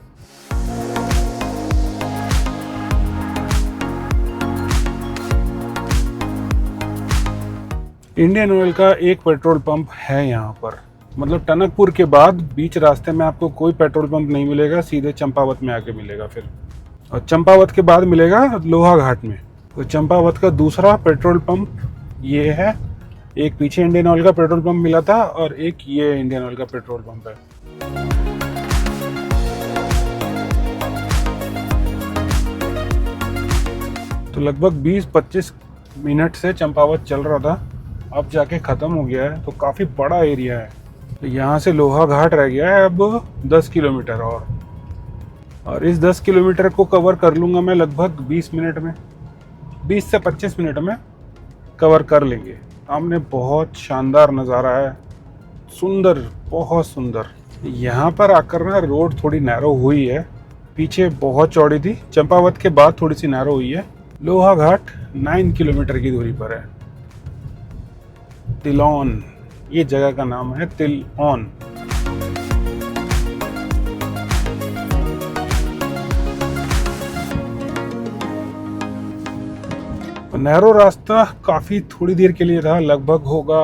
Speaker 1: इंडियन ऑयल का एक पेट्रोल पंप है यहाँ पर, मतलब टनकपुर के बाद बीच रास्ते में आपको कोई पेट्रोल पंप नहीं मिलेगा, सीधे चंपावत में आके मिलेगा फिर, और चंपावत के बाद मिलेगा लोहा घाट में। तो चंपावत का दूसरा पेट्रोल पंप ये है। एक पीछे इंडियन ऑयल का पेट्रोल पंप मिला था और एक ये इंडियन ऑयल का पेट्रोल पंप है। तो लगभग 20-25 मिनट से चंपावत चल रहा था, अब जाके ख़त्म हो गया है। तो काफ़ी बड़ा एरिया है। तो यहाँ से लोहा घाट रह गया है अब 10 किलोमीटर और इस 10 किलोमीटर को कवर कर लूँगा मैं लगभग 20 मिनट में, 20 से 25 मिनट में कवर कर लेंगे। सामने बहुत शानदार नज़ारा है, सुंदर, बहुत सुंदर। यहाँ पर आकर ना रोड थोड़ी नैरो हुई है, पीछे बहुत चौड़ी थी, चंपावत के बाद थोड़ी सी नैरो हुई है। लोहा घाट 9 किलोमीटर की दूरी पर है। तिलौन ये जगह का नाम है, तिलौन। नैरो रास्ता काफी थोड़ी देर के लिए था, लगभग होगा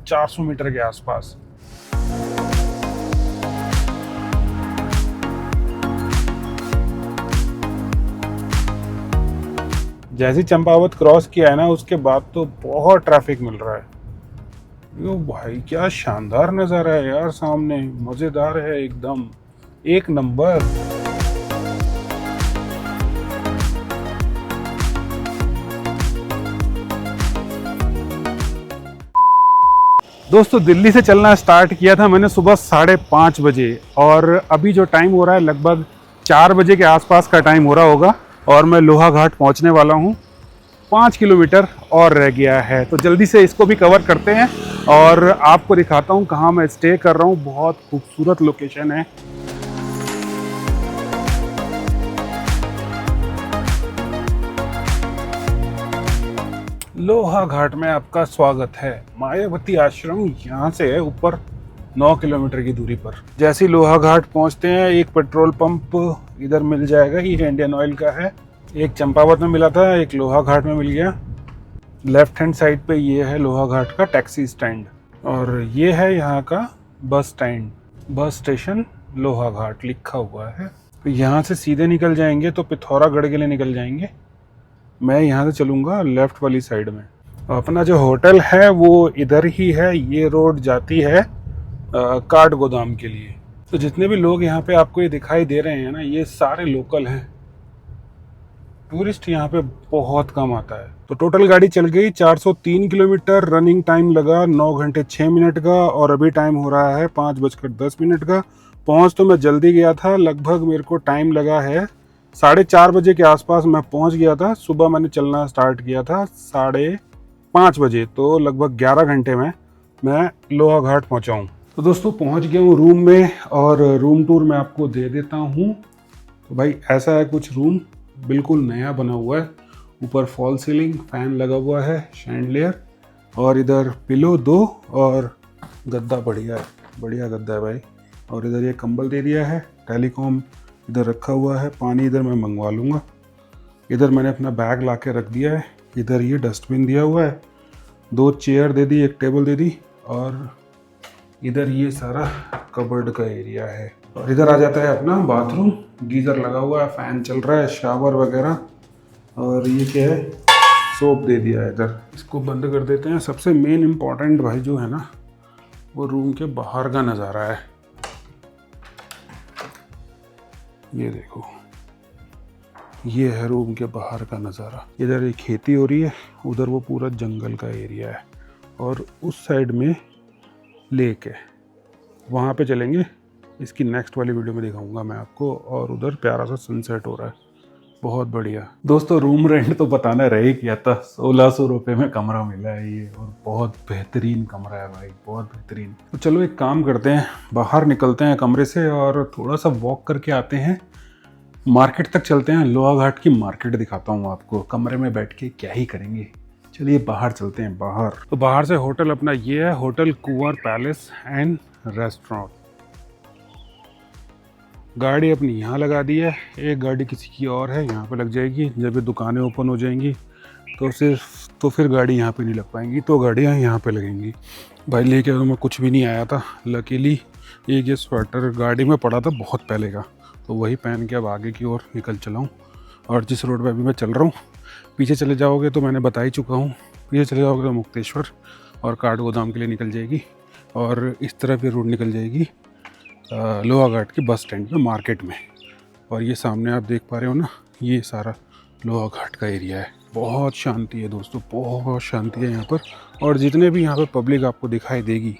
Speaker 1: 400 मीटर के आसपास। जैसे चंपावत क्रॉस किया है ना, उसके बाद तो बहुत ट्रैफिक मिल रहा है, यो भाई क्या शानदार नज़ारा है यार, सामने मज़ेदार है एकदम, एक नंबर। दोस्तों दिल्ली से चलना स्टार्ट किया था मैंने सुबह 5:30 बजे, और अभी जो टाइम हो रहा है लगभग 4 बजे के आसपास का टाइम हो रहा होगा, और मैं लोहा घाट पहुंचने वाला हूं। 5 किलोमीटर और रह गया है, तो जल्दी से इसको भी कवर करते हैं और आपको दिखाता हूं कहां मैं स्टे कर रहा हूं। बहुत खूबसूरत लोकेशन है। लोहा घाट में आपका स्वागत है। मायावती आश्रम यहाँ से है ऊपर 9 किलोमीटर की दूरी पर। जैसे ही लोहा घाट पहुँचते हैं एक पेट्रोल पंप इधर मिल जाएगा, ये इंडियन ऑयल का है। एक चंपावत में मिला था, एक लोहा घाट में मिल गया। लेफ्ट हैंड साइड पे ये है लोहा घाट का टैक्सी स्टैंड, और ये है यहाँ का बस स्टैंड। बस स्टेशन लोहा घाट लिखा हुआ है। तो यहाँ से सीधे निकल जाएंगे तो पिथौरागढ़ के लिए निकल जाएंगे। मैं यहाँ से चलूँगा लेफ़्ट वाली साइड में। अपना जो होटल है वो इधर ही है, ये रोड जाती है काठ गोदाम के लिए। तो जितने भी लोग यहाँ पे आपको ये दिखाई दे रहे हैं ना, ये सारे लोकल हैं। टूरिस्ट यहाँ पे बहुत कम आता है। तो टोटल गाड़ी चल गई 403 किलोमीटर, रनिंग टाइम लगा 9 घंटे 6 मिनट का, और अभी टाइम हो रहा है 5:10 का। पहुँच तो मैं जल्दी गया था, लगभग मेरे को टाइम लगा है 4:30 बजे के आसपास मैं पहुंच गया था। सुबह मैंने चलना स्टार्ट किया था 5:30 बजे, तो लगभग 11 घंटे में मैं लोहा घाट पहुंचा हूं। तो दोस्तों पहुंच गया हूं रूम में, और रूम टूर मैं आपको दे देता हूं। तो भाई ऐसा है कुछ रूम, बिल्कुल नया बना हुआ है। ऊपर फॉल सीलिंग, फैन लगा हुआ है, शैंडलियर, और इधर पिलो 2 और गद्दा बढ़िया गद्दा है भाई। और इधर ये कंबल दे दिया है, टेलीकॉम इधर रखा हुआ है, पानी इधर मैं मंगवा लूँगा। इधर मैंने अपना बैग ला के रख दिया है। इधर ये डस्टबिन दिया हुआ है, 2 चेयर दे दी, एक टेबल दे दी, और इधर ये सारा कबर्ड का एरिया है। और इधर आ जाता है अपना बाथरूम, गीज़र लगा हुआ है, फ़ैन चल रहा है, शावर वगैरह। और ये क्या है, सोप दे दिया है इधर। इसको बंद कर देते हैं। सबसे मेन इम्पॉर्टेंट भाई जो है ना, वो रूम के बाहर का नज़ारा है। ये देखो, ये है रूम के बाहर का नज़ारा। इधर एक खेती हो रही है, उधर वो पूरा जंगल का एरिया है, और उस साइड में लेक है। वहाँ पे चलेंगे, इसकी नेक्स्ट वाली वीडियो में दिखाऊंगा मैं आपको। और उधर प्यारा सा सनसेट हो रहा है, बहुत बढ़िया। दोस्तों रूम रेंट तो बताना रह ही किया था, 1600 रुपये में कमरा मिला है ये, और बहुत बेहतरीन कमरा है भाई, बहुत बेहतरीन। तो चलो एक काम करते हैं, बाहर निकलते हैं कमरे से और थोड़ा सा वॉक करके आते हैं, मार्केट तक चलते हैं। लोहा घाट की मार्केट दिखाता हूँ आपको। कमरे में बैठ के क्या ही करेंगे, चलिए बाहर चलते हैं। बाहर तो बाहर से होटल अपना ये है, hotel Kunwar palace and restaurant. गाड़ी अपनी यहाँ लगा दी है, एक गाड़ी किसी की और है यहाँ पे लग जाएगी। जब ये दुकानें ओपन हो जाएंगी तो फिर गाड़ी यहाँ पे नहीं लग पाएंगी, तो गाड़ियाँ यहाँ पे लगेंगी। भाई लेके तो मैं कुछ भी नहीं आया था, लकीली एक ये स्वेटर गाड़ी में पड़ा था बहुत पहले का, तो वही पहन के अब आगे की ओर निकल चला हूँ। और जिस रोड पर अभी मैं चल रहा हूँ, पीछे चले जाओगे तो मैंने बता ही चुका हूँ, पीछे चले जाओगे तो मुक्तेश्वर और काठ गोदाम के लिए निकल जाएगी, और इस तरफ ये रोड निकल जाएगी लोहा घाट के बस स्टैंड में, मार्केट में। और ये सामने आप देख पा रहे हो ना, ये सारा लोहा घाट का एरिया है। बहुत शांति है दोस्तों, बहुत शांति है यहाँ पर। और जितने भी यहाँ पर पब्लिक आपको दिखाई देगी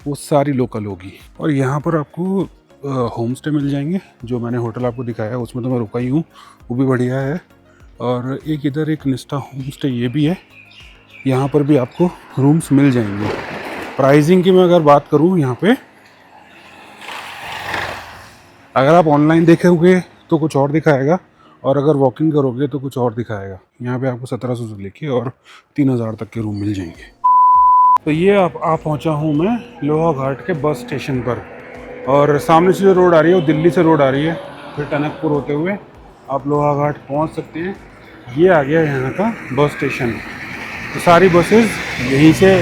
Speaker 1: वो सारी लोकल होगी। और यहाँ पर आपको होम स्टे मिल जाएंगे, जो मैंने होटल आपको दिखाया उसमें तो मैं रुका ही हूँ, वो भी बढ़िया है। और एक इधर एक निष्ठा होम स्टे ये भी है, यहाँ पर भी आपको रूम्स मिल जाएंगे। प्राइसिंग की मैं अगर बात करूँ, यहाँ पे अगर आप ऑनलाइन देखेंगे तो कुछ और दिखाएगा, और अगर वॉकिंग करोगे तो कुछ और दिखाएगा। यहाँ पे आपको 1700 से लेके और 3000 तक के रूम मिल जाएंगे। तो ये आप पहुँचा हूँ मैं लोहा घाट के बस स्टेशन पर, और सामने से जो रोड आ रही है वो दिल्ली से रोड आ रही है, फिर टनकपुर होते हुए आप लोहा घाट पहुँच सकते हैं। ये आ गया यहाँ का बस स्टेशन। तो सारी बसेस यहीं से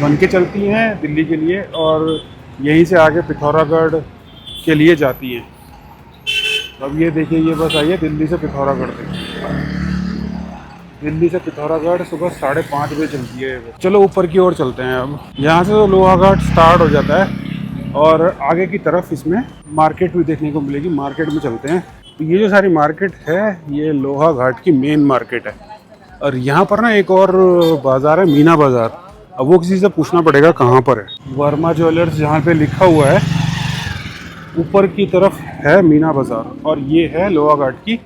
Speaker 1: बन के चलती हैं दिल्ली के लिए, और यहीं से आगे पिथौरागढ़ के लिए जाती हैं। अब ये देखिए, ये बस आई है दिल्ली से पिथौरागढ़ तक। दिल्ली से पिथौरागढ़ सुबह 5:30 बजे चलती है। चलो ऊपर की ओर चलते हैं। अब यहाँ से तो लोहाघाट स्टार्ट हो जाता है और आगे की तरफ इसमें मार्केट भी देखने को मिलेगी। मार्केट में चलते हैं। तो ये जो सारी मार्केट है ये लोहाघाट की मेन मार्केट है। और यहाँ पर ना एक और बाज़ार है, मीना बाज़ार। अब वो किसी से पूछना पड़ेगा कहाँ पर है। वर्मा ज्वेलर्स जहाँ पे लिखा हुआ है ऊपर की तरफ है मीना बाज़ार, और ये है लोहाघाट की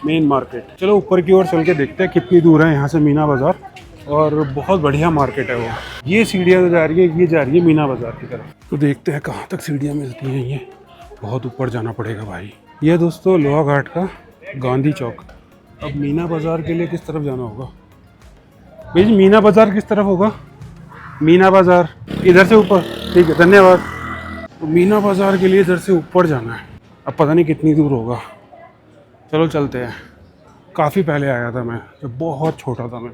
Speaker 1: मेन मार्केट। चलो ऊपर की ओर चल के देखते हैं कितनी दूर है यहाँ से मीना बाज़ार। और बहुत बढ़िया मार्केट है वो। ये सीढ़ियाँ जा रही है, ये जा रही है मीना बाज़ार की तरफ। तो देखते हैं कहाँ तक सीढ़ियाँ मिलती हैं। ये बहुत ऊपर जाना पड़ेगा भाई। ये दोस्तों लोहाघाट का गांधी चौक। अब मीना बाज़ार के लिए किस तरफ जाना होगा भाई जी? मीना बाज़ार किस तरफ होगा? मीना बाज़ार इधर से ऊपर, ठीक है, धन्यवाद। तो मीना बाज़ार के लिए इधर से ऊपर जाना है। अब पता नहीं कितनी दूर होगा। चलो चलते हैं। काफ़ी पहले आया था मैं, जब बहुत छोटा था मैं।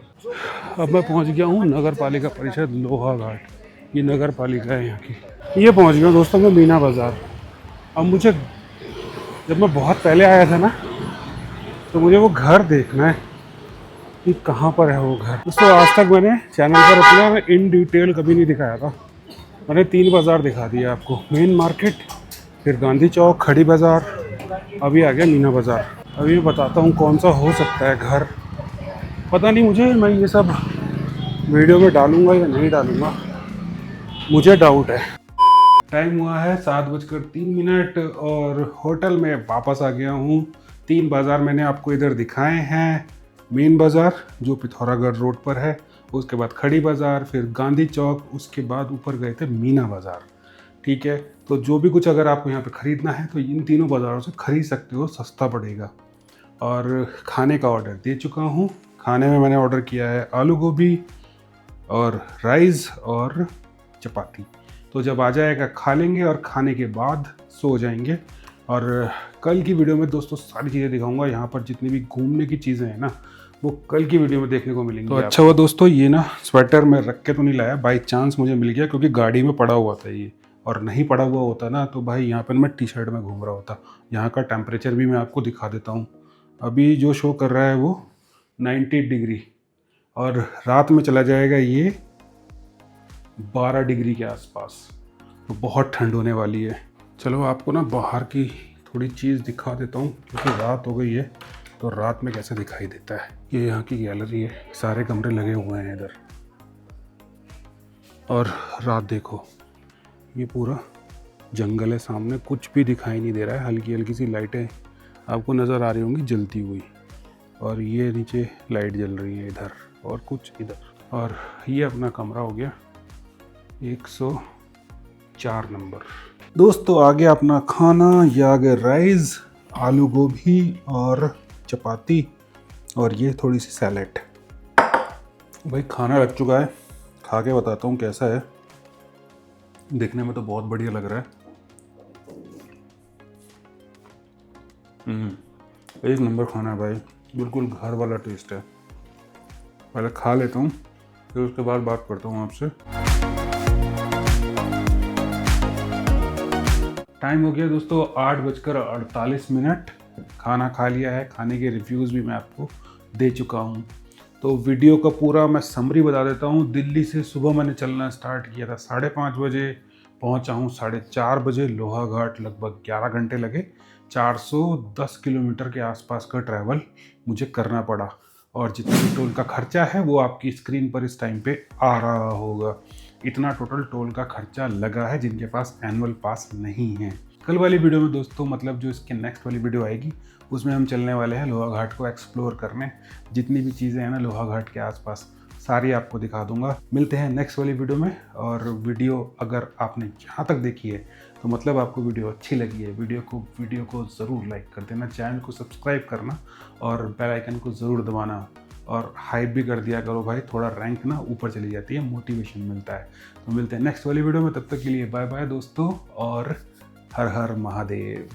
Speaker 1: अब मैं पहुंच गया हूँ नगर पालिका परिषद लोहाघाट। ये नगर पालिका है यहाँ की। ये पहुंच गया दोस्तों मैं मीना बाज़ार। अब मुझे, जब मैं बहुत पहले आया था ना, तो मुझे वो घर देखना है कि कहाँ पर है वो घर। दोस्तों आज तक मैंने चैनल पर अपना इन डिटेल कभी नहीं दिखाया था। मैंने 3 बाज़ार दिखा दिया आपको। मेन मार्केट, फिर गांधी चौक, खड़ी बाज़ार, अभी आ गया मीना बाज़ार। अभी बताता हूँ कौन सा हो सकता है घर। पता नहीं मुझे, मैं ये सब वीडियो में डालूंगा या नहीं डालूंगा, मुझे डाउट है। टाइम हुआ है 7:03 और होटल में वापस आ गया हूँ। 3 बाज़ार मैंने आपको इधर दिखाए हैं। मेन बाज़ार जो पिथौरागढ़ रोड पर है, उसके बाद खड़ी बाज़ार, फिर गांधी चौक, उसके बाद ऊपर गए थे मीना बाज़ार। ठीक है, तो जो भी कुछ अगर आपको यहाँ पे ख़रीदना है तो इन तीनों बाज़ारों से ख़रीद सकते हो, सस्ता पड़ेगा। और खाने का ऑर्डर दे चुका हूँ। खाने में मैंने ऑर्डर किया है आलू गोभी और राइस और चपाती। तो जब आ जाएगा खा लेंगे और खाने के बाद सो जाएंगे। और कल की वीडियो में दोस्तों सारी चीज़ें दिखाऊंगा। यहाँ पर जितनी भी घूमने की चीज़ें हैं ना, वो कल की वीडियो में देखने को मिलेंगी। तो अच्छा हुआ दोस्तों ये ना स्वेटर मैं रख के तो नहीं लाया, बाई चांस मुझे मिल गया, क्योंकि गाड़ी में पड़ा हुआ था ये। और नहीं पड़ा हुआ होता ना तो भाई यहाँ पर मैं टी शर्ट में घूम रहा होता। यहाँ का टेम्परेचर भी मैं आपको दिखा देता हूँ। अभी जो शो कर रहा है वो 90 डिग्री, और रात में चला जाएगा ये 12 डिग्री के आसपास। तो बहुत ठंड होने वाली है। चलो आपको ना बाहर की थोड़ी चीज़ दिखा देता हूँ, क्योंकि रात हो गई है तो रात में कैसे दिखाई देता है। ये यहाँ की गैलरी है, सारे कमरे लगे हुए हैं इधर। और रात देखो, ये पूरा जंगल है सामने, कुछ भी दिखाई नहीं दे रहा है। हल्की हल्की सी लाइटें आपको नज़र आ रही होंगी जलती हुई। और ये नीचे लाइट जल रही है इधर, और कुछ इधर। और ये अपना कमरा हो गया 104 नंबर। दोस्तों आ गया अपना खाना। ये आ गया राइस, आलू गोभी और चपाती, और ये थोड़ी सी सैलेड। भाई खाना लग चुका है, खा के बताता हूँ कैसा है। देखने में तो बहुत बढ़िया लग रहा है। एक नंबर खाना है भाई, बिल्कुल घर वाला टेस्ट है। पहले खा लेता हूँ, फिर उसके बाद बात करता हूँ आपसे। टाइम हो गया दोस्तों 8:48। खाना खा लिया है। खाने के रिव्यूज़ भी मैं आपको दे चुका हूँ। तो वीडियो का पूरा मैं समरी बता देता हूँ। दिल्ली से सुबह मैंने चलना स्टार्ट किया था 5:30 बजे, पहुँचा हूँ 4:30 बजे लोहाघाट। लगभग 11 घंटे लगे। 410 किलोमीटर के आसपास का ट्रैवल मुझे करना पड़ा। और जितना भी टोल का खर्चा है वो आपकी स्क्रीन पर इस टाइम पे आ रहा होगा। इतना टोटल टोल का खर्चा लगा है जिनके पास एनुअल पास नहीं है। कल वाली वीडियो में दोस्तों, मतलब जो इसके नेक्स्ट वाली वीडियो आएगी, उसमें हम चलने वाले हैं लोहाघाट को एक्सप्लोर करने। जितनी भी चीज़ें हैं ना लोहाघाट के आसपास, सारी आपको दिखा दूंगा। मिलते हैं नेक्स्ट वाली वीडियो में। और वीडियो अगर आपने यहाँ तक देखी है तो मतलब आपको वीडियो अच्छी लगी है। वीडियो को ज़रूर लाइक कर देना, चैनल को सब्सक्राइब करना और बेल आइकन को ज़रूर दबाना। और हाइप भी कर दिया करो भाई, थोड़ा रैंक ना ऊपर चली जाती है, मोटिवेशन मिलता है। तो मिलते हैं नेक्स्ट वाली वीडियो में, तब तक के लिए बाय बाय दोस्तों, और हर हर महादेव।